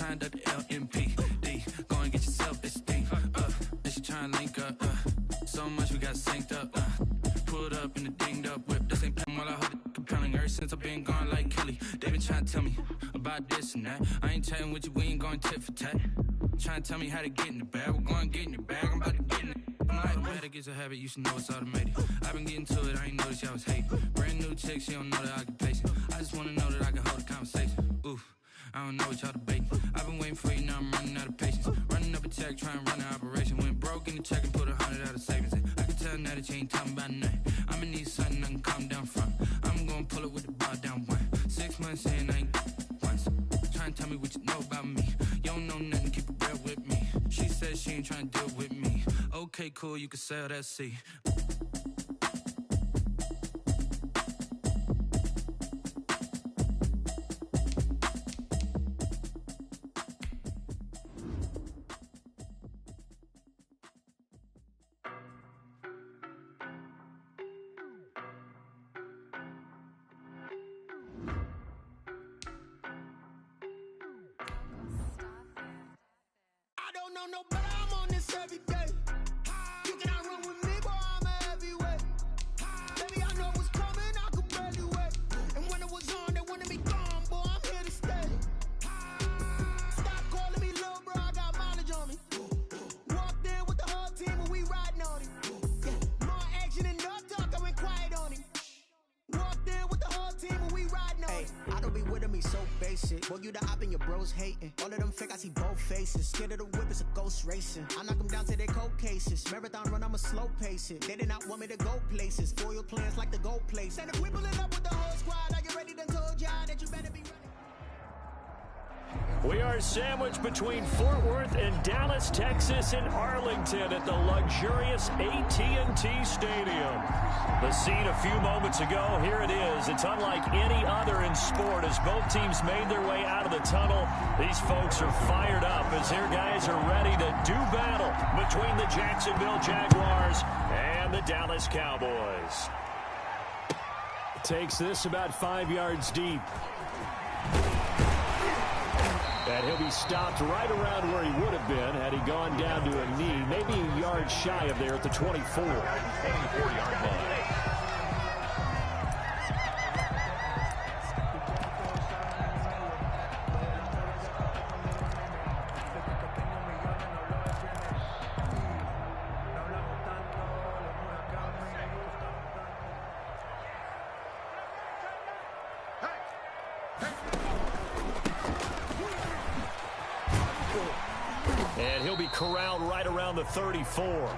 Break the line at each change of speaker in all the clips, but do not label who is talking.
signed up to LMPD. Go and get yourself this thing. And she trying to link up. So much we got synced up. Pulled up in the dinged up whip. This ain't paying while I heard it compelling. Ever since I've been gone like Kelly. They been trying to tell me about this and that. I ain't chatting with you, we ain't going tit for tat. Trying to tell me how to get in the bag. We're going to get in the bag, I'm about to get in it. I'm like, better get a habit, you should know it's automated. I've been getting to it, I ain't noticed y'all was hating. Brand new chick, she don't know the occupation. I just wanna know that I can hold a conversation. Oof, I don't know what y'all debating. I've been waiting for you, now I'm running out of patience. Running up a check, trying to run an operation. Went broke in the check and put 100 out of savings in. I can tell now that you ain't talking about nothing. I'ma need something I can calm down from. I'm gonna pull it with the bar down one. 6 months in, I ain't once. Trying to tell me what you know about me. You don't know nothing, keep it real with me. She said she ain't trying to deal with me. Okay, cool, you can sell that seat.
I don't know no better, I'm on this every day. You cannot run with me, boy, I'm a heavyweight. Baby, I know what's coming, I could barely wait. And when it was on, they wanted me gone, boy, I'm here to stay. Stop calling me little bro, I got mileage on me. Walked in with the whole team and we riding on him. Yeah, more action and no talk, I went quiet on him. Walked in with the whole team and we riding on him.
I don't be with him, he's so basic. Boy, you the op and your bros hating. All of them fake, I see both faces. Scared of the whip, it's a ghost racing. I knock them down to their cold cases. Marathon run, I'ma slow pace it. They did not want me to go places. Foil plans like the gold place. And if we pulling up with the whole squad, I get ready to told y'all that you better be ready.
We are sandwiched between Fort Worth and Dallas, Texas, and Arlington at the luxurious AT&T Stadium. The scene a few moments ago, here it is. It's unlike any other in sport as both teams made their way out of the tunnel. These folks are fired up as their guys are ready to do battle between the Jacksonville Jaguars and the Dallas Cowboys. Takes this about 5 yards deep. And he'll be stopped right around where he would have been had he gone down to a knee, maybe a yard shy of there at the 24. 24-yard line. And he'll be corralled right around the 34.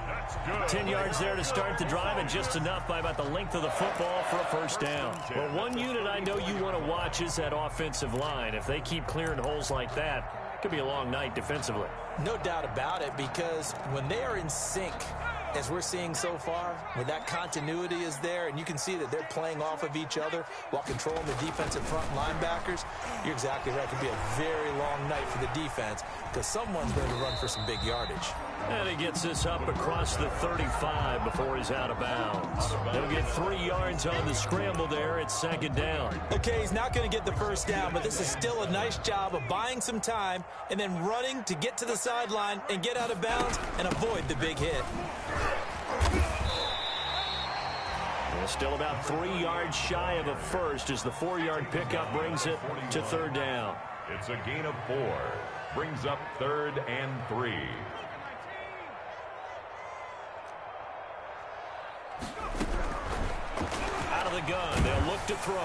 10 yards there to start the drive, and just enough by about the length of the football for a first down. Well, one unit I know you want to watch is that offensive line. If they keep clearing holes like that, it could be a long night defensively.
No doubt about it, because when they are in sync, as we're seeing so far, when that continuity is there and you can see that they're playing off of each other while controlling the defensive front linebackers, you're exactly right. It could be a very long night for the defense because someone's going to run for some big yardage.
And he gets this up across the 35 before he's out of bounds. He'll get 3 yards on the scramble there. It's second down.
Okay, he's not going to get the first down, but this is still a nice job of buying some time and then running to get to the sideline and get out of bounds and avoid the big hit.
Still about 3 yards shy of a first as the 4-yard pickup brings it to third down.
It's a gain of 4. Brings up 3rd and 3.
Out of the gun, they'll look to throw.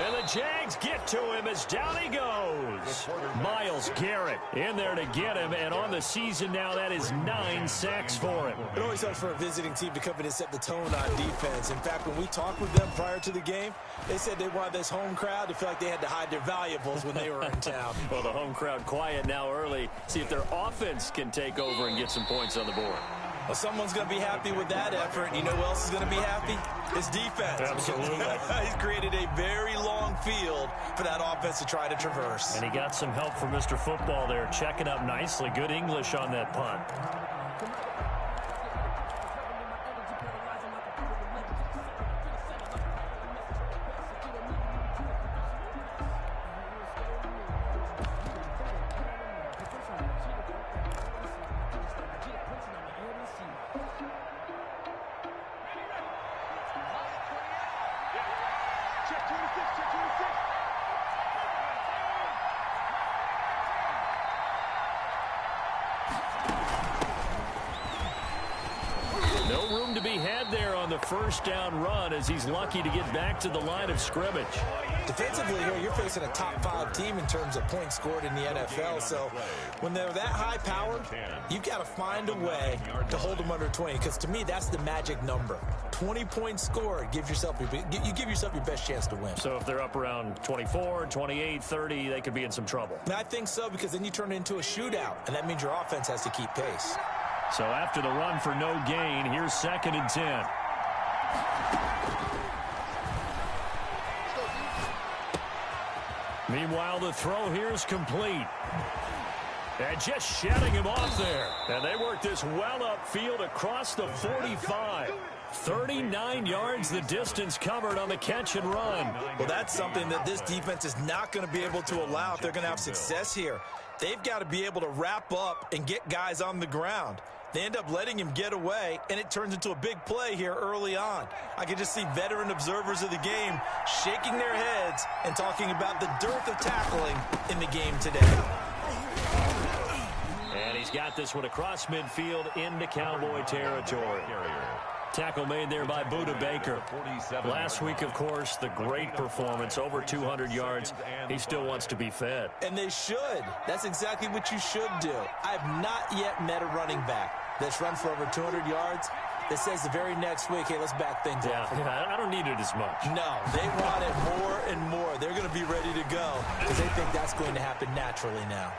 And the Jags get to him as down he goes. Myles Garrett in there to get him, and on the season now, that is 9 sacks for him.
It always helps for a visiting team to come in and set the tone on defense. In fact, when we talked with them prior to the game, they said they wanted this home crowd to feel like they had to hide their valuables when they were in town.
Well, the home crowd quiet now early. See if their offense can take over and get some points on the board.
Well, someone's going to be happy with that effort. You know who else is going to be happy? His defense.
Absolutely.
He's created a very long field for that offense to try to traverse.
And he got some help from Mr. Football there, checking up nicely. Good English on that punt. be had there on the first down run as he's lucky to get back to the line of scrimmage.
Defensively here, you're facing a top 5 team in terms of points scored in the NFL. So when they're that high powered, you've got to find a way to hold them under 20. Because to me, that's the magic number. 20 points scored, you give yourself your best chance to win.
So if they're up around 24, 28, 30, they could be in some trouble.
I think so, because then you turn it into a shootout, and that means your offense has to keep pace.
So after the run for no gain, here's 2nd and 10. Meanwhile, the throw here is complete. And just shedding him off there. And they work this well upfield across the 45. 39 yards the distance covered on the catch and run.
Well, that's something that this defense is not going to be able to allow if they're going to have success here. They've got to be able to wrap up and get guys on the ground. They end up letting him get away, and it turns into a big play here early on. I can just see veteran observers of the game shaking their heads and talking about the dearth of tackling in the game today.
And he's got this one across midfield into Cowboy territory. Tackle made there by Buda Baker. Last week, of course, the great performance, over 200 yards. He still wants to be fed.
And they should. That's exactly what you should do. I have not yet met a running back that's run for over 200 yards that says the very next week, hey, let's back things up.
Yeah, I don't need it as much.
No, they want it more and more. They're going to be ready to go because they think that's going to happen naturally now.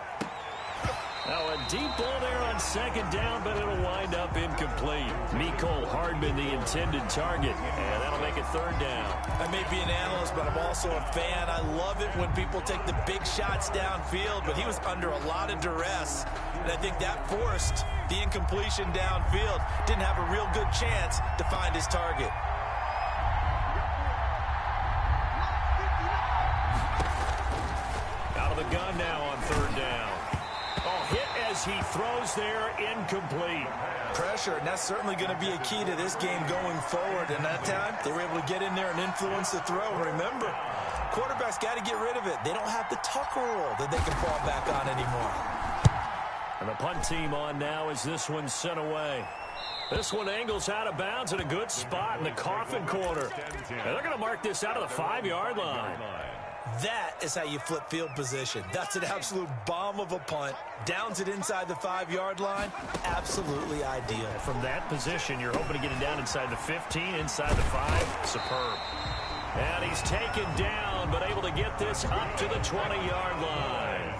Now a deep ball there on 2nd down, but it'll wind up incomplete. Mecole Hardman, the intended target, and that'll make it 3rd down.
I may be an analyst, but I'm also a fan. I love it when people take the big shots downfield, but he was under a lot of duress, and I think that forced the incompletion downfield. Didn't have a real good chance to find his target.
Out of the gun now on 3rd down. Hit as he throws there, incomplete.
Pressure, and that's certainly going to be a key to this game going forward. And that time, they were able to get in there and influence the throw. Remember, quarterbacks got to get rid of it. They don't have the Tucker rule that they can fall back on anymore.
And the punt team on now as this one's sent away. This one angles out of bounds at a good spot in the coffin corner. And they're going to mark this out of the 5-yard line.
That is how you flip field position. That's an absolute bomb of a punt. Downs it inside the 5-yard line. Absolutely ideal.
From that position, you're hoping to get it down inside the 15, inside the 5. Superb. And he's taken down, but able to get this up to the 20-yard line.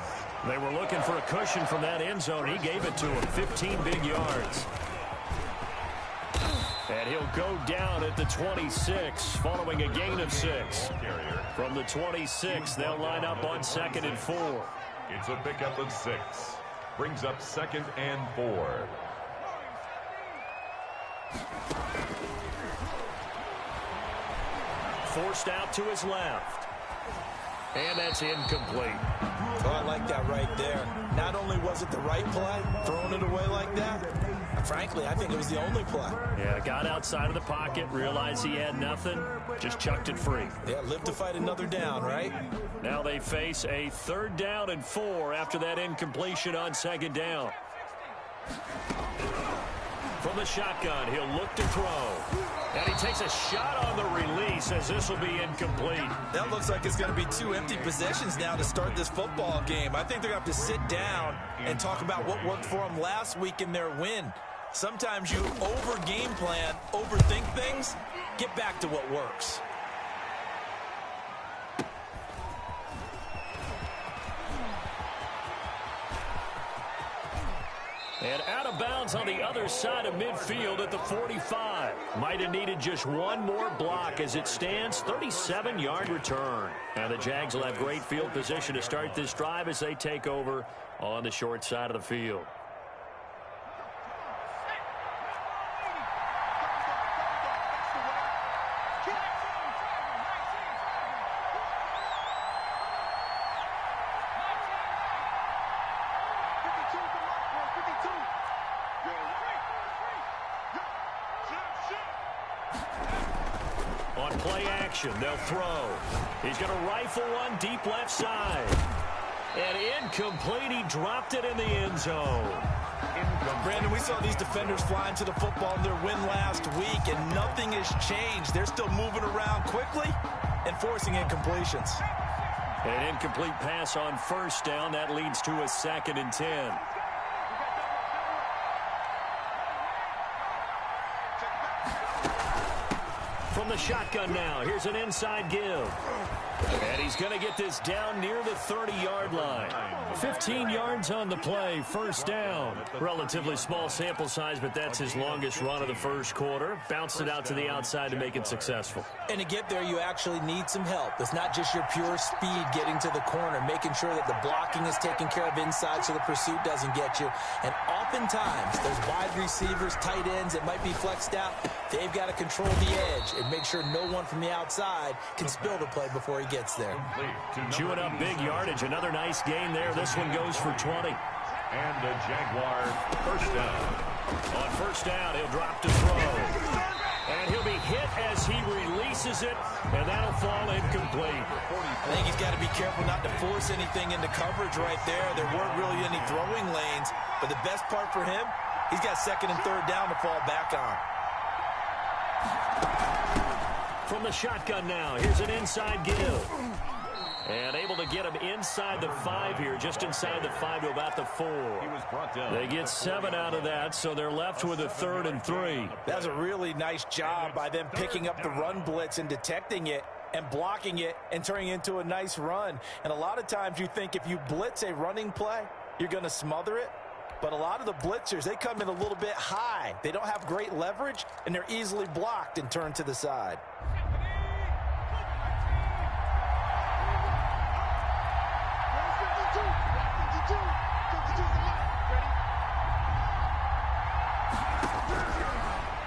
They were looking for a cushion from that end zone. He gave it to him. 15 big yards. And he'll go down at the 26, following a gain of 6. From the 26, they'll line up on 2nd and 4.
It's a pickup of 6. Brings up 2nd and 4.
Forced out to his left. And that's incomplete.
Oh, I like that right there. Not only was it the right play, throwing it away like that, frankly, I think it was the only play.
Yeah, got outside of the pocket, realized he had nothing, just chucked it free.
Yeah, live to fight another down, right?
Now they face a 3rd down and 4 after that incompletion on 2nd down. From the shotgun, he'll look to throw. And he takes a shot on the release as this will be incomplete.
That looks like it's going to be 2 empty possessions now to start this football game. I think they're going to have to sit down and talk about what worked for them last week in their win. Sometimes you over-game plan, overthink things, get back to what works.
And out of bounds on the other side of midfield at the 45. Might have needed just one more block as it stands. 37-yard return. And the Jags will have great field position to start this drive as they take over on the short side of the field. On play action, they'll throw. He's going to rifle one deep left side. And incomplete, he dropped it in the end zone.
Brandon, we saw these defenders flying to the football in their win last week, and nothing has changed. They're still moving around quickly and forcing incompletions.
An incomplete pass on first down. That leads to a 2nd and 10. From the shotgun now, here's an inside give. And he's going to get this down near the 30-yard line. 15 yards on the play, first down. Relatively small sample size, but that's his longest run of the first quarter. Bounced it out to the outside to make it successful.
And to get there, you actually need some help. It's not just your pure speed getting to the corner, making sure that the blocking is taken care of inside so the pursuit doesn't get you. And oftentimes, those wide receivers, tight ends that might be flexed out, they've got to control the edge and make sure no one from the outside can spill the play before he gets there.
Chewing up big yardage. Another nice gain there. This one goes for 20.
And the Jaguars first down.
On first down, he'll drop to throw. And he'll be hit as he releases it, and that'll fall incomplete.
I think he's got to be careful not to force anything into coverage right there. There weren't really any throwing lanes, but the best part for him, he's got 2nd and 3rd down to fall back on.
From the shotgun now, here's an inside give. And able to get him inside the 5 here, just inside the 5 to about the 4. They get 7 out of that, so they're left with a 3rd and 3.
That's a really nice job by them picking up the run blitz and detecting it and blocking it and turning it into a nice run. And a lot of times you think if you blitz a running play, you're going to smother it. But a lot of the blitzers, they come in a little bit high. They don't have great leverage, and they're easily blocked and turned to the side.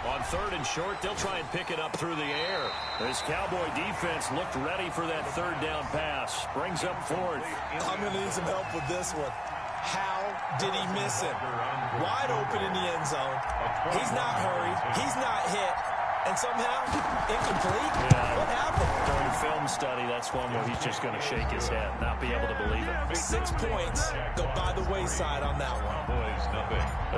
On 3rd and short, they'll try and pick it up through the air. This Cowboy defense looked ready for that 3rd down pass. Brings up 4th.
I'm going to need some help with this one. How did he miss him? Wide open in the end zone. He's not hurried. He's not hit. And somehow, incomplete?
Yeah.
What happened?
During film study, that's one where he's just going to shake his head, not be able to believe it.
6 points go by the wayside on that one.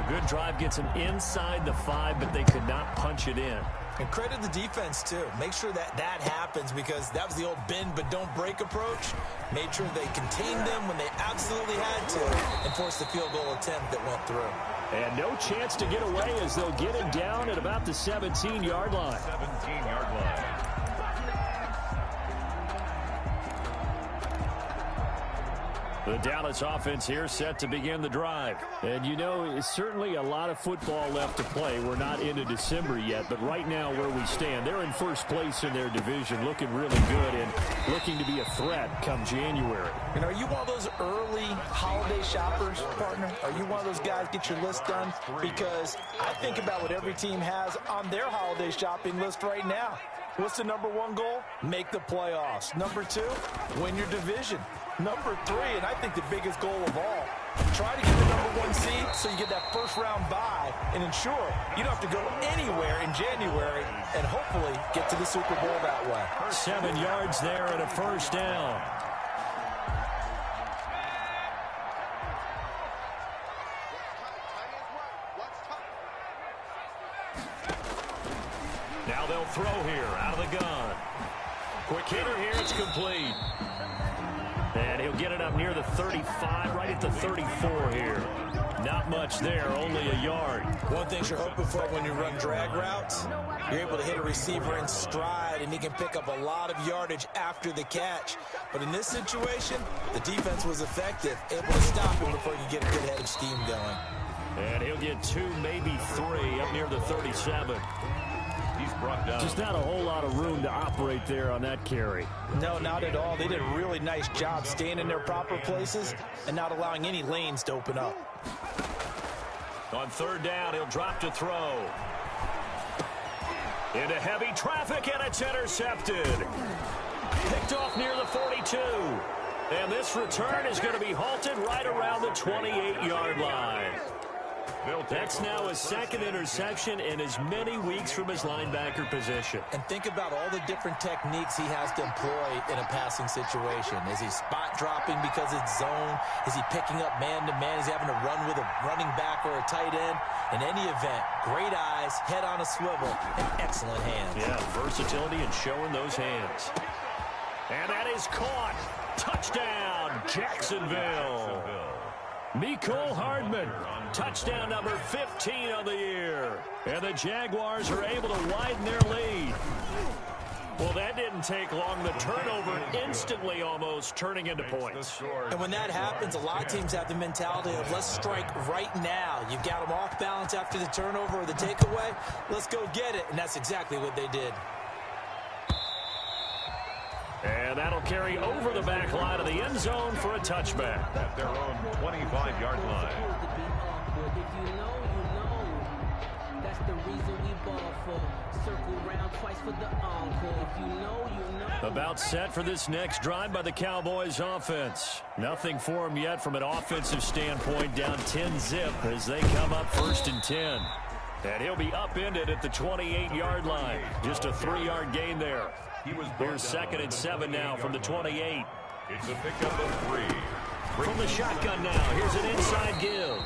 A good drive gets him inside the 5, but they could not punch it in.
And credit the defense, too. Make sure that that happens because that was the old bend but don't break approach. Made sure they contained them when they absolutely had to and forced the field goal attempt that went through.
And no chance to get away as they'll get him down at about the 17-yard line.
17-yard line.
The Dallas offense here set to begin the drive. And, you know, it's certainly a lot of football left to play. We're not into December yet, but right now where we stand, they're in first place in their division, looking really good and looking to be a threat come January.
And are you one of those early holiday shoppers, partner? Are you one of those guys get your list done? Because I think about what every team has on their holiday shopping list right now. What's the number 1 goal? Make the playoffs. Number 2, win your division. Number 3, and I think the biggest goal of all, try to get the number 1 seed so you get that first-round bye and ensure you don't have to go anywhere in January and hopefully get to the Super Bowl that way.
7 yards there and a first down. Now they'll throw here out of the gun. Quick hitter here, it's complete. And he'll get it up near the 35, right at the 34 here. Not much there, only a yard.
One thing you're hoping for when you run drag routes, you're able to hit a receiver in stride, and he can pick up a lot of yardage after the catch. But in this situation, the defense was effective, able to stop him before he could get a good head of steam going.
And he'll get 2, maybe 3, up near the 37.
He's brought down.
Just not a whole lot of room to operate there on that carry.
No, not at all. They did a really nice job staying in their proper places and not allowing any lanes to open up.
On 3rd down, he'll drop to throw. Into heavy traffic, and it's intercepted. Picked off near the 42. And this return is going to be halted right around the 28-yard line. That's now his second interception in as many weeks from his linebacker position.
And think about all the different techniques he has to employ in a passing situation. Is he spot dropping because it's zone? Is he picking up man-to-man? Is he having to run with a running back or a tight end? In any event, great eyes, head on a swivel, and excellent hands.
Yeah, versatility and showing those hands. And that is caught. Touchdown, Jacksonville. Mecole Hardman, touchdown number 15 on the year. And the Jaguars are able to widen their lead. Well, that didn't take long. The turnover instantly almost turning into points.
And when that happens, a lot of teams have the mentality of let's strike right now. You've got them off balance after the turnover or the takeaway. Let's go get it. And that's exactly what they did.
And that'll carry over the back line of the end zone for a touchback.
At their own 25-yard line.
If you know, you know. That's the reason we ball for. Circle round twice for the encore. If you know, you know.
About set for this next drive by the Cowboys offense. Nothing for them yet from an offensive standpoint, down 10-zip as they come up 1st and 10. And he'll be upended at the 28-yard line. Just a 3-yard gain there. Here's 2nd and 7 now from the 28.
It's a pickup of 3.
From the shotgun now, here's an inside give.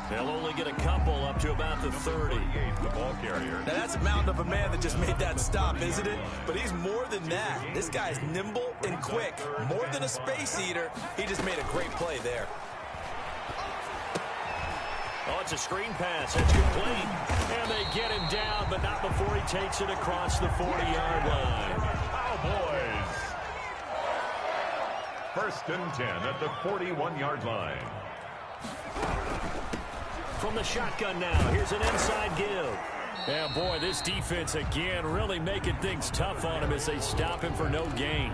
They'll only get a couple up to about the 30.
The ball carrier.
Now that's a mountain of a man that just made that stop, isn't it? But he's more than that. This guy's nimble and quick. More than a space eater. He just made a great play there.
Oh, it's a screen pass. It's complete. And they get him down, but not before he takes it across the 40-yard line.
Cowboys. 1st and 10 at the 41-yard line.
From the shotgun now, here's an inside give. Yeah, boy, this defense again really making things tough on him as they stop him for no gain.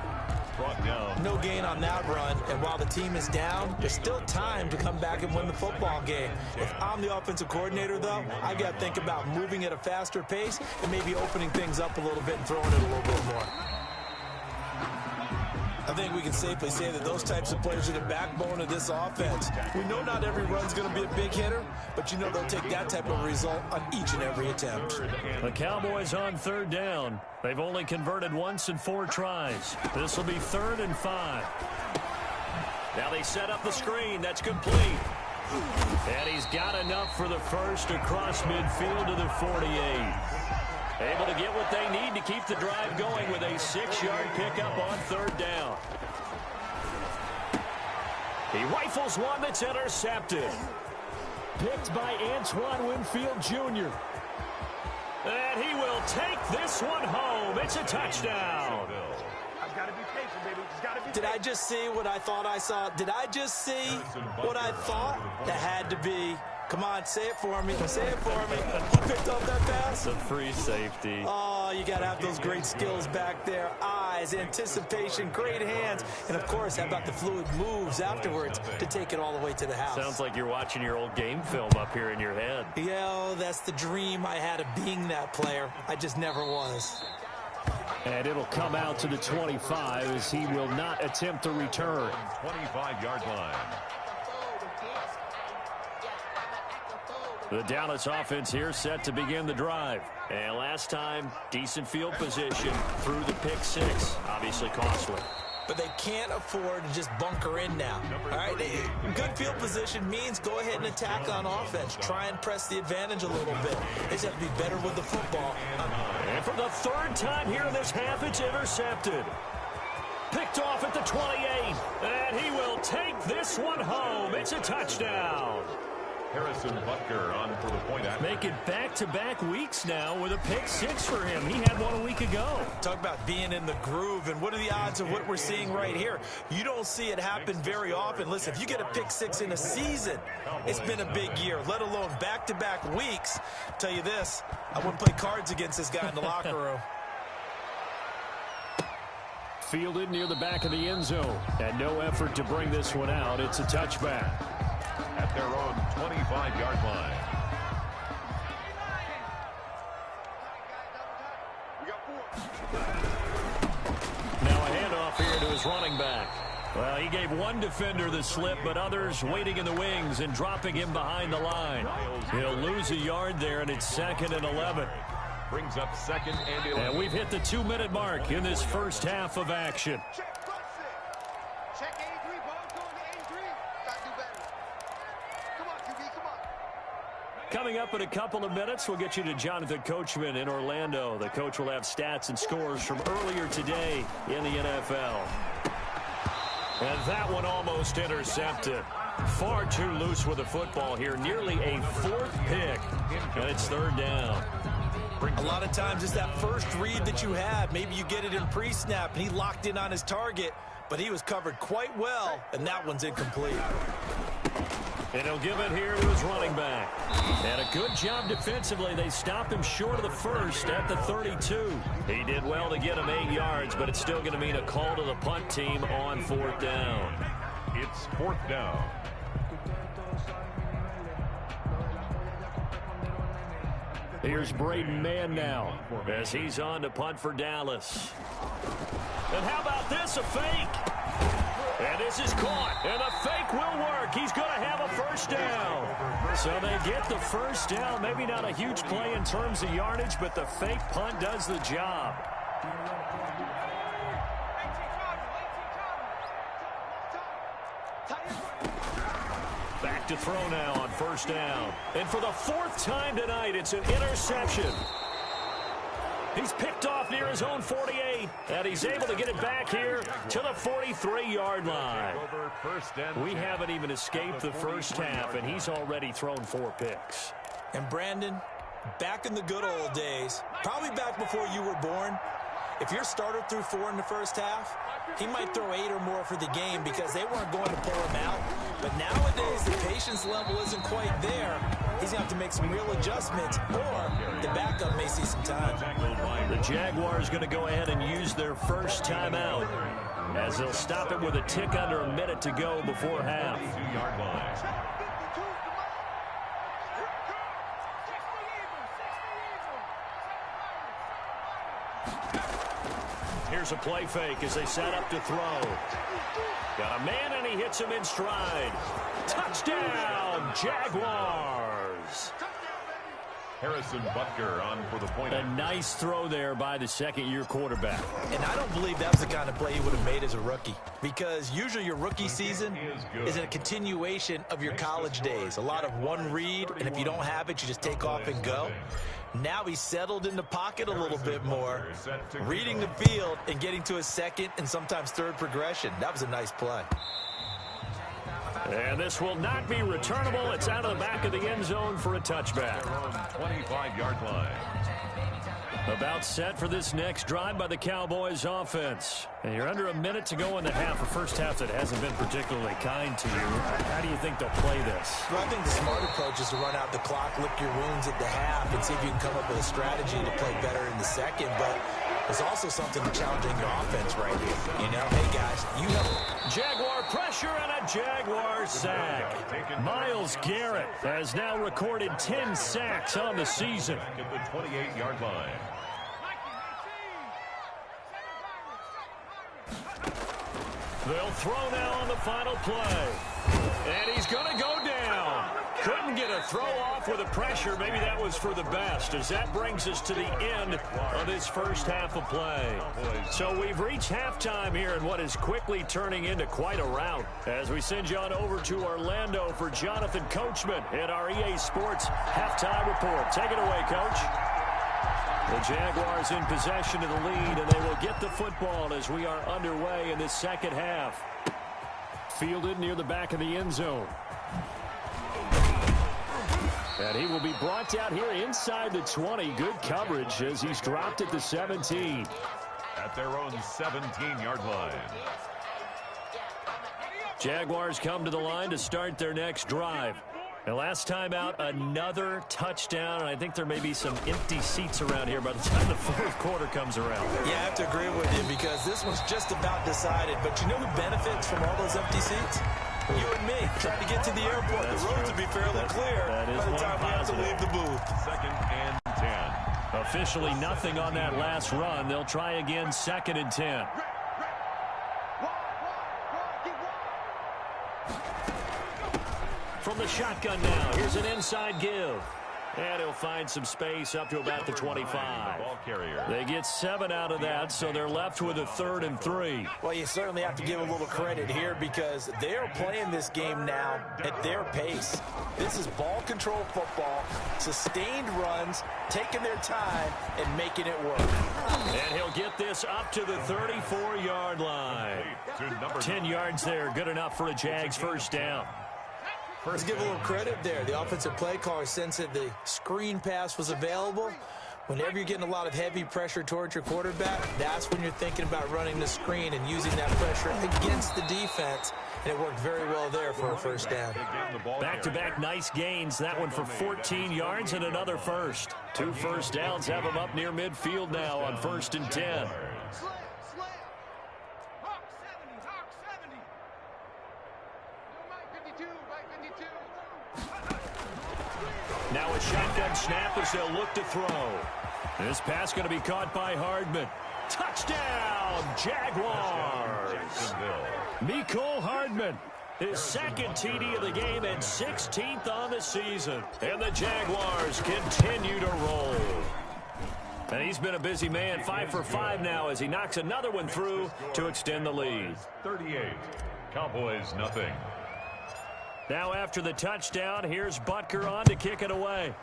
Brought down.
No gain on that run, and while the team is down, there's still time to come back and win the football game. If I'm the offensive coordinator, though, I got to think about moving at a faster pace and maybe opening things up a little bit and throwing it a little bit more. I think we can safely say that those types of players are the backbone of this offense. We know not every run's going to be a big hitter, but you know they'll take that type of result on each and every attempt.
The Cowboys on 3rd down. They've only converted once in 4 tries. This will be 3rd and 5. Now they set up the screen. That's complete. And he's got enough for the first across midfield to the 48. Able to get what they need to keep the drive going with a 6-yard pickup on 3rd down. He rifles one that's intercepted. Picked by Antoine Winfield Jr. And he will take this one home. It's a touchdown.
I've got to be patient, baby. Just got to be patient.
Did I just see what I thought I saw? Did I just see what I thought? That had to be. Come on, say it for me. Say it for me. Who picked up that pass?
The free safety.
Oh, you got to have those great skills back there. Eyes, anticipation, great hands. And, of course, how about the fluid moves afterwards to take it all the way to the house?
Sounds like you're watching your old game film up here in your head.
Yeah, that's the dream I had of being that player. I just never was.
And it'll come out to the 25 as he will not attempt to return.
25-yard line.
The Dallas offense here set to begin the drive. And last time, decent field position through the pick 6. Obviously costly.
But they can't afford to just bunker in now. All right, good field position means go ahead and attack on offense. Try and press the advantage a little bit. They just have to be better with the football.
And for the 3rd time here in this half, it's intercepted. Picked off at the 28. And he will take this one home. It's a touchdown.
Harrison Butker on for the point after.
Make it back-to-back weeks now with a pick 6 for him. He had one a week ago.
Talk about being in the groove, and what are the odds of what we're seeing right here? You don't see it happen very often. Listen, if you get a pick 6 in a season, it's been a big year, let alone back-to-back weeks. I'll tell you this, I wouldn't play cards against this guy in the locker room.
Fielded near the back of the end zone, and no effort to bring this one out. It's a touchback.
At their own 25-yard line.
Now a handoff here to his running back. Well, he gave one defender the slip, but others waiting in the wings and dropping him behind the line. He'll lose a yard there, and it's 2nd and 11.
Brings up 2nd and 11.
And we've hit the 2-minute mark in this first half of action.
Check 83, ball going to 83. Gotta do better. Come on, QB, come on.
Coming up in a couple of minutes, we'll get you to Jonathan Coachman in Orlando. The coach will have stats and scores from earlier today in the NFL. And that one almost intercepted. Far too loose with the football here. Nearly a 4th pick. And it's 3rd down.
A lot of times it's that first read that you have. Maybe you get it in pre-snap, and he locked in on his target, but he was covered quite well, and that one's incomplete.
And he'll give it here to his running back. And a good job defensively. They stopped him short of the first at the 32. He did well to get him 8 yards, but it's still going to mean a call to the punt team on 4th down.
It's 4th down.
Here's Braden Mann now as he's on to punt for Dallas. And how about this, a fake? And this is caught, and the fake will work. He's going to have a first down. So they get the first down. Maybe not a huge play in terms of yardage, but the fake punt does the job. Back to throw now on 1st down. And for the 4th time tonight, it's an interception. He's picked off near his own 48, and he's able to get it back here to the 43-yard line. We haven't even escaped the first half, and he's already thrown 4 picks.
And Brandon, back in the good old days, probably back before you were born, if your starter threw 4 in the first half, he might throw 8 or more for the game because they weren't going to pull him out. But nowadays, the patience level isn't quite there. He's going to have to make some real adjustments, or the backup may see some time.
The Jaguars going to go ahead and use their first timeout as they'll stop it with a tick under a minute to go before half.
2-yard line.
Here's a play fake as they set up to throw. Got a man, and he hits him in stride. Touchdown, Jaguars.
Harrison Butker on for the point.
A nice throw there by the 2nd-year quarterback.
And I don't believe that was the kind of play he would have made as a rookie, because usually your rookie season is a continuation of your college days. A lot of one read, and if you don't have it, you just take off and go. Now he's settled in the pocket a little bit more, reading the field and getting to his 2nd and sometimes 3rd progression. That was a nice play.
And this will not be returnable. It's out of the back of the end zone for a touchback.
25-yard line.
About set for this next drive by the Cowboys offense. And you're under a minute to go in the half, a first half that hasn't been particularly kind to you. How do you think they'll play this?
Well, I think the smart approach is to run out the clock, lick your wounds at the half, and see if you can come up with a strategy to play better in the 2nd. But there's also something challenging your offense right here. You know, hey, guys, you know.
Jaguar pressure and a Jaguar sack. Myles Garrett has now recorded 10 sacks on the season.
At the 28-yard line.
They'll throw now on the final play. And he's going to go down. Couldn't get a throw off with the pressure. Maybe that was for the best, as that brings us to the end of this first half of play. So we've reached halftime here in what is quickly turning into quite a rout, as we send you on over to Orlando for Jonathan Coachman in our EA Sports halftime report. Take it away, Coach. The Jaguars in possession of the lead, and they will get the football as we are underway in this 2nd half. Fielded near the back of the end zone. And he will be brought down here inside the 20. Good coverage as he's dropped at the 17.
At their own 17-yard line.
Jaguars come to the line to start their next drive. And last time out, another touchdown, and I think there may be some empty seats around here by the time the 4th quarter comes around.
Yeah, I have to agree with you, because this one's just about decided. But you know who benefits from all those empty seats? You and me, trying to get to the airport. The roads will be fairly clear by the time we have to leave the booth.
2nd and 10.
Officially nothing on that last run. They'll try again 2nd and 10. From the shotgun now, here's an inside give. And he'll find some space up to about the 25. They get 7 out of that, so they're left with a 3rd and 3.
Well, you certainly have to give a little credit here because they're playing this game now at their pace. This is ball control football, sustained runs, taking their time, and making it work.
And he'll get this up to the 34-yard line. 10 yards there, good enough for a Jags first down.
Let's give a little credit there. The offensive play caller sensed that the screen pass was available. Whenever you're getting a lot of heavy pressure towards your quarterback, that's when you're thinking about running the screen and using that pressure against the defense. And it worked very well there for a first down.
Back-to-back nice gains. That one for 14 yards and another first. 2 first downs have them up near midfield now on 1st and 10. Now a shotgun snap as they'll look to throw. This pass going to be caught by Hardman. Touchdown, Jaguars! Mecole Hardman, his 2nd TD of the game and 16th on the season. And the Jaguars continue to roll. And he's been a busy man, 5 for 5 now as he knocks another one through to extend the lead.
38, Cowboys nothing.
Now after the touchdown, here's Butker on to kick it away.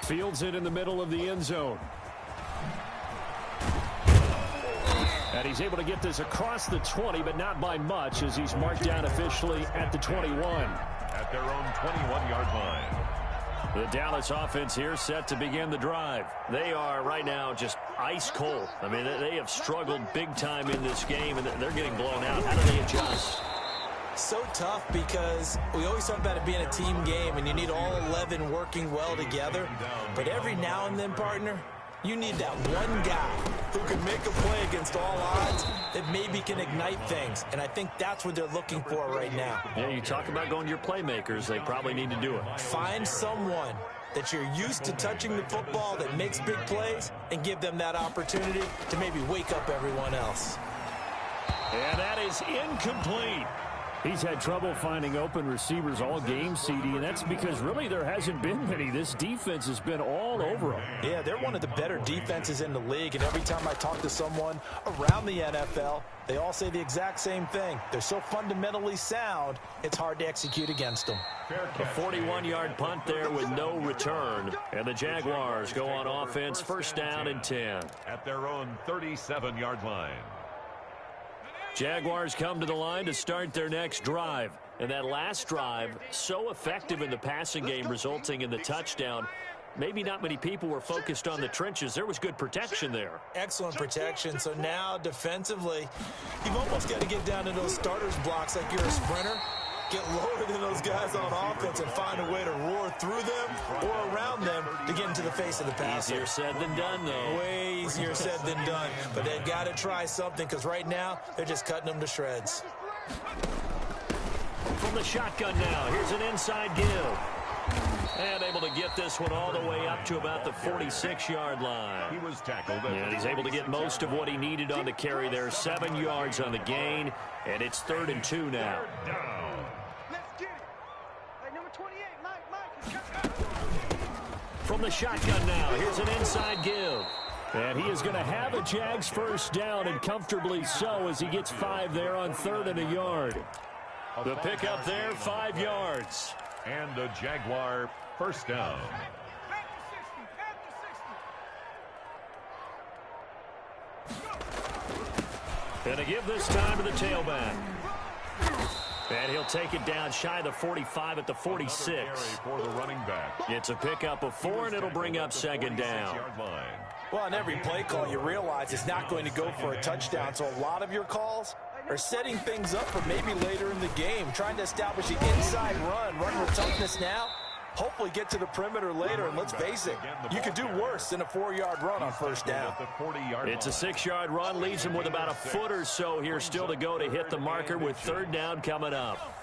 Fields it in the middle of the end zone. And he's able to get this across the 20, but not by much as he's marked down officially at the 21.
At their own 21-yard line.
The Dallas offense here set to begin the drive. They are right now just ice cold. I mean, they have struggled big time in this game, and they're getting blown out. How do they adjust?
So tough because we always talk about it being a team game, and you need all 11 working well together. But every now and then, partner, you need that one guy who can make a play against all odds that maybe can ignite things. And I think that's what they're looking for right now.
Yeah, you talk about going to your playmakers. They probably need to do it.
Find someone that you're used to touching the football that makes big plays and give them that opportunity to maybe wake up everyone else.
And that is incomplete. He's had trouble finding open receivers all game, CD, and that's because really there hasn't been many. This defense has been all over them.
Yeah, they're one of the better defenses in the league, and every time I talk to someone around the NFL, they all say the exact same thing. They're so fundamentally sound, it's hard to execute against them.
A 41-yard punt there with no return, and the Jaguars go on offense, first down and 10.
At their own 37-yard line.
Jaguars come to the line to start their next drive. And that last drive, so effective in the passing game, resulting in the touchdown. Maybe not many people were focused on the trenches. There was good protection there.
Excellent protection. So now, defensively, you've almost got to get down to those starters blocks like you're a sprinter. Get lower than those guys on offense and find a way to roar through them or around them to get into the face of the passer.
Easier said than done, though.
Way easier said than done. But they've got to try something because right now they're just cutting them to shreds.
From the shotgun now, here's an inside give. And able to get this one all the way up to about the 46-yard line.
He was tackled.
And he's able to get most of what he needed on the carry there. 7 yards on the gain, and it's 3rd and 2 now. From the shotgun now, here's an inside give. And he is going to have a Jags first down, and comfortably so, as he gets 5 there on 3rd and a yard. The pickup there, 5 yards.
And a Jaguar first down.
And a give this time to the tailback. And he'll take it down shy of the 45 at the 46.
For the running back.
It's a pickup of 4, and it'll bring up 2nd down.
Well, on every play call, you realize it's not going to go for a touchdown. So a lot of your calls are setting things up for maybe later in the game, trying to establish the inside run with toughness now. Hopefully get to the perimeter later, and let's face it, you could do worse than a 4-yard run on first down.
It's a 6-yard run, leaves him with about a foot or so here still to go to hit the marker with 3rd down coming up.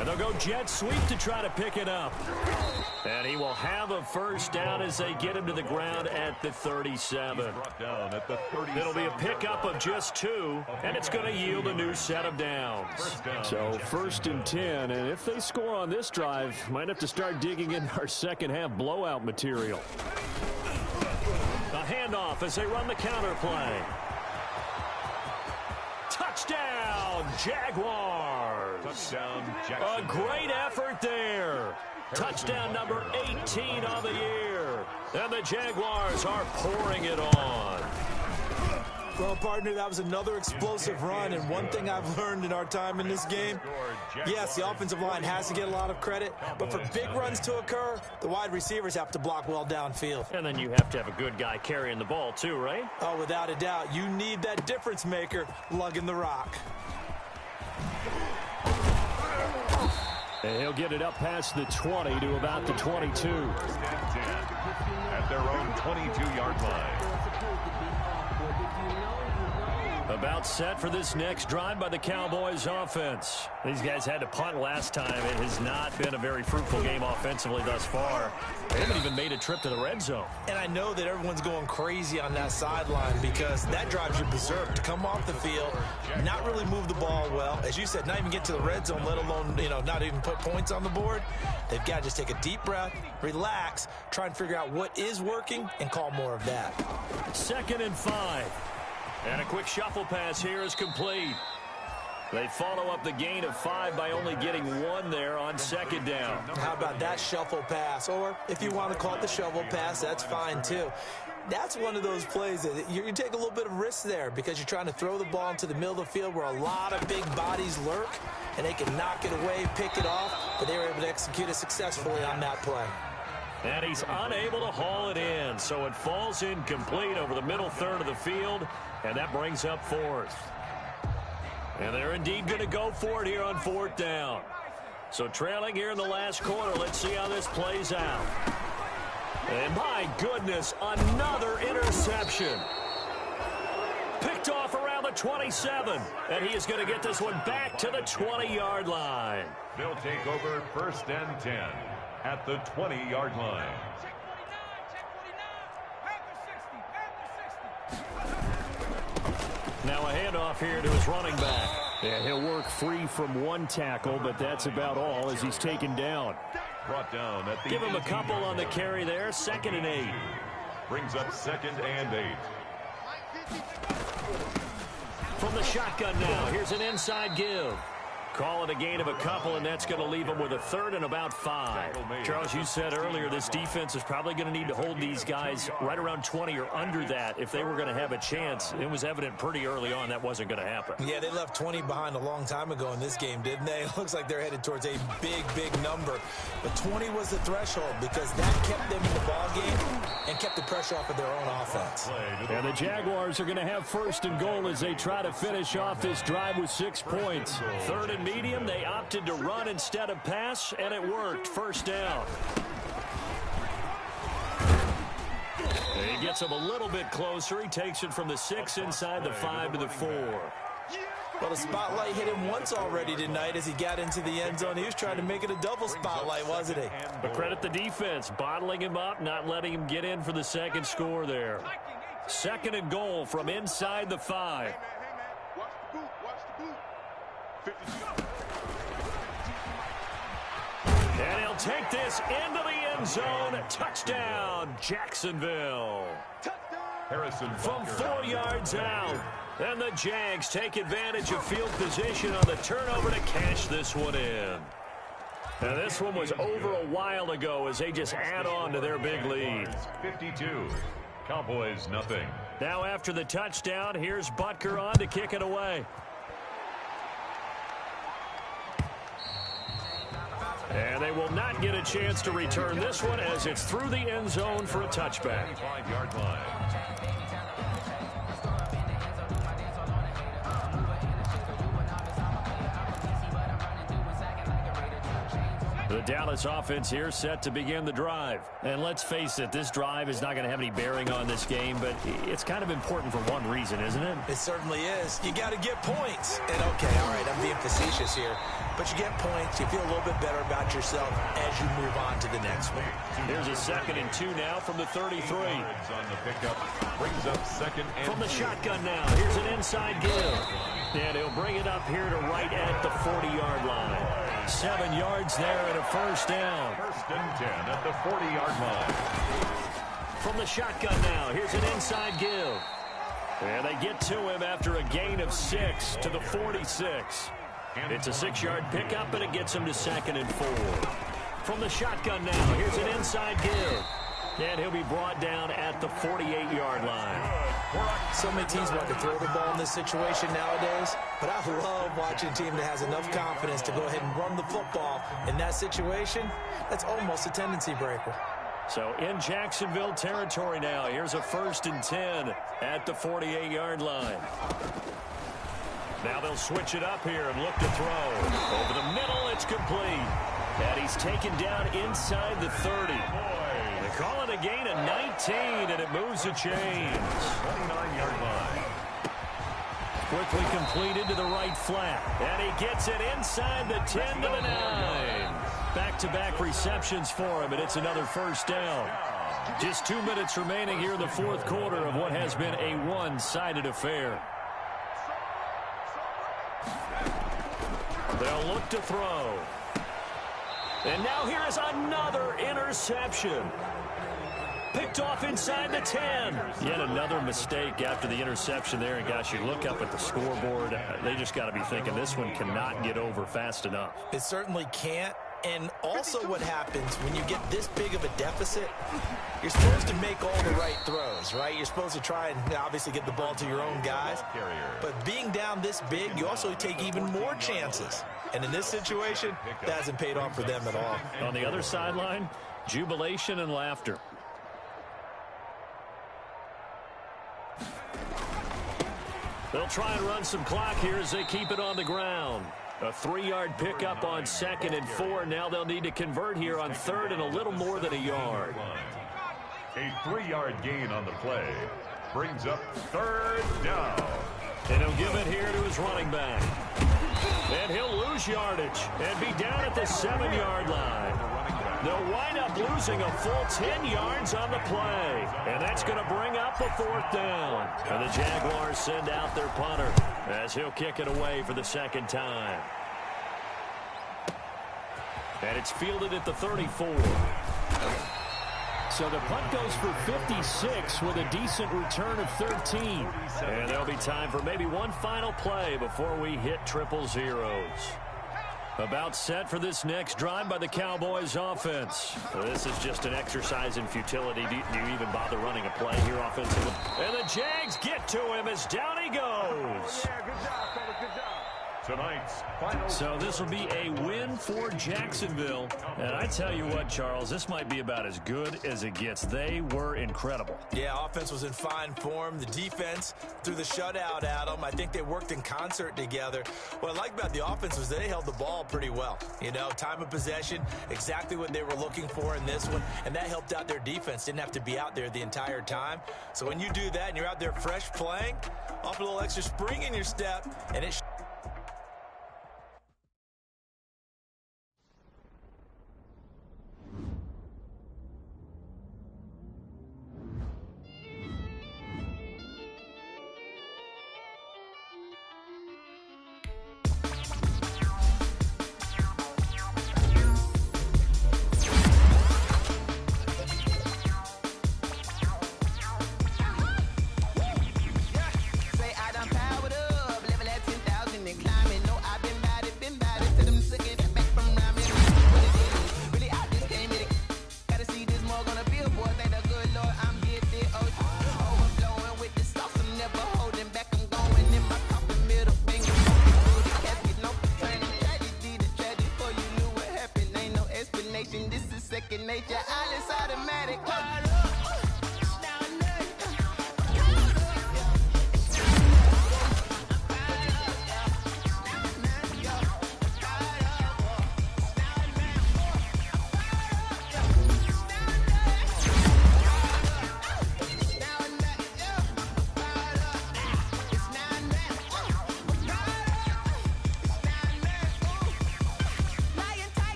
And they'll go jet sweep to try to pick it up. And he will have a first down as they get him to the ground at the 37. It'll be a pickup of just 2, and it's going to yield a new set of downs.
So 1st and 10, and if they score on this drive, might have to start digging in our second half blowout material.
A handoff as they run the counter play. Touchdown, Jaguars.
Touchdown,
A great effort there. Touchdown number 18 of the year. And the Jaguars are pouring it on.
Well, partner, that was another explosive run, and one thing I've learned in our time in this game, yes, the offensive line has to get a lot of credit, but for big runs to occur, the wide receivers have to block well downfield.
And then you have to have a good guy carrying the ball too, right?
Oh, without a doubt. You need that difference maker lugging the rock.
And he'll get it up past the 20 to about the 22.
At their own 22-yard line.
About set for this next drive by the Cowboys offense. These guys had to punt last time. It has not been a very fruitful game offensively thus far. They haven't even made a trip to the red zone.
And I know that everyone's going crazy on that sideline because that drives you berserk to come off the field, not really move the ball well. As you said, not even get to the red zone, let alone, not even put points on the board. They've got to just take a deep breath, relax, try and figure out what is working, and call more of that.
2nd and 5. And a quick shuffle pass here is complete. They follow up the gain of 5 by only getting 1 there on 2nd down.
How about that shuffle pass? Or if you want to call it the shovel pass, that's fine too. That's one of those plays that you take a little bit of risk there because you're trying to throw the ball into the middle of the field where a lot of big bodies lurk, and they can knock it away, pick it off, but they were able to execute it successfully on that play.
And he's unable to haul it in, so it falls incomplete over the middle third of the field, and that brings up 4th. And they're indeed going to go for it here on 4th down. So trailing here in the last quarter, let's see how this plays out. And my goodness, another interception. Picked off around the 27, and he is going to get this one back to the 20-yard line.
They'll take over 1st and 10. At the 20-yard line.
Now a handoff here to his running back.
Yeah, he'll work free from 1 tackle, but that's about all as he's taken down.
Brought down at the
Give him a couple on the carry there. 2nd and 8.
Brings up 2nd and 8.
From the shotgun now, here's an inside give. Call it a gain of a couple, and that's going to leave them with a 3rd and about 5. Charles, you said earlier this defense is probably going to need to hold these guys right around 20 or under that if they were going to have a chance. It was evident pretty early on that wasn't going to happen.
Yeah, they left 20 behind a long time ago in this game, didn't they? It looks like they're headed towards a big, big number. But 20 was the threshold because that kept them in the ball game and kept the pressure off of their own offense.
And the Jaguars are going to have 1st and goal as they try to finish off this drive with 6 points.
3rd and medium, they opted to run instead of pass, and it worked. 1st down. He gets him a little bit closer. He takes it from the 6 inside the 5 to the 4.
Well, the spotlight hit him once already tonight as he got into the end zone. He was trying to make it a double spotlight, wasn't he?
But credit the defense, bottling him up, not letting him get in for the 2nd score there. 2nd and goal from inside the 5. And he'll take this into the end zone. Touchdown, Jacksonville.
Harrison
From 4 yards out. And the Jags take advantage of field position on the turnover to cash this one in. And this one was over a while ago as they just add on to their big lead.
52. Cowboys nothing.
Now after the touchdown, here's Butker on to kick it away. And they will not get a chance to return this one as it's through the end zone for a touchback.
5-yard line.
The Dallas offense here set to begin the drive. And let's face it, this drive is not going to have any bearing on this game, but it's kind of important for one reason, isn't it?
It certainly is. You got to get points. And okay, all right, I'm being facetious here. but you get points. You feel a little bit better about yourself as you move on to the next one.
Here's a 2nd and 2 now from the 33.
On the pickup, brings up 2nd and
From the
2.
shotgun now, here's an inside give. And he'll bring it up here to right at the 40-yard line. 7 yards there and a first down.
1st and 10 at the 40-yard line.
From the shotgun now, here's an inside give. And they get to him after a gain of 6 to the 46. It's a 6-yard pickup, and it gets him to 2nd and 4. From the shotgun now, here's an inside give. And he'll be brought down at the 48-yard line.
So many teams want to throw the ball in this situation nowadays, but I love watching a team that has enough confidence to go ahead and run the football. In that situation, that's almost a tendency breaker.
So in Jacksonville territory now, here's a 1st and 10 at the 48-yard line. Now they'll switch it up here and look to throw. Over the middle, it's complete. And he's taken down inside the 30. They call it a gain of 19, and it moves the chains.
29-yard line.
Quickly completed to the right flat. And he gets it inside the 10 to the 9. Back-to-back receptions for him, and it's another first down. Just 2 minutes remaining here in the 4th quarter of what has been a one-sided affair. They'll look to throw. And now here is another interception. Picked off inside the 10. Yet another mistake after the interception there. And, gosh, you look up at the scoreboard. They just got to be thinking this one cannot get over fast enough.
It certainly can't. And also what happens when you get this big of a deficit, you're supposed to make all the right throws, right? You're supposed to try and obviously get the ball to your own guys. But being down this big, you also take even more chances. And in this situation, that hasn't paid off for them at all.
On the other sideline, jubilation and laughter. They'll try and run some clock here as they keep it on the ground. A 3-yard pickup on 2nd and 4. Now they'll need to convert here on 3rd and a little more than a yard.
A 3-yard gain on the play brings up 3rd down.
And he'll give it here to his running back. And he'll lose yardage and be down at the 7-yard line. They'll wind up losing a full 10 yards on the play. And that's going to bring up a 4th down. And the Jaguars send out their punter as he'll kick it away for the 2nd time. And it's fielded at the 34. So the punt goes for 56 with a decent return of 13. And there'll be time for maybe one final play before we hit 000. About set for this next drive by the Cowboys offense. This is just an exercise in futility. Do you even bother running a play here offensively? And the Jags get to him as down he goes.
Yeah, good job, fellas, good job.
Tonight's final.
So this will be a win for Jacksonville. And I tell you what, Charles, this might be about as good as it gets. They were incredible.
Yeah, offense was in fine form. The defense threw the shutout at them. I think they worked in concert together. What I like about the offense was they held the ball pretty well. You know, time of possession, exactly what they were looking for in this one. And that helped out their defense. Didn't have to be out there the entire time. So when you do that and you're out there fresh playing, off a little extra spring in your step, and it
Say I done powered up, level at 10,000.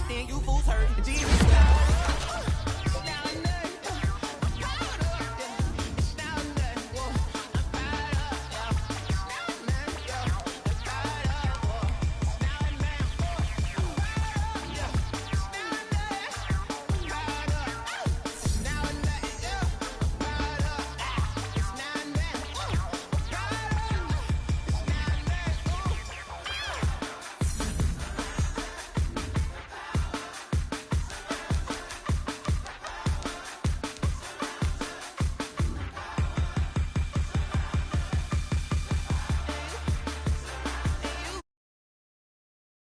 then you fools hurt.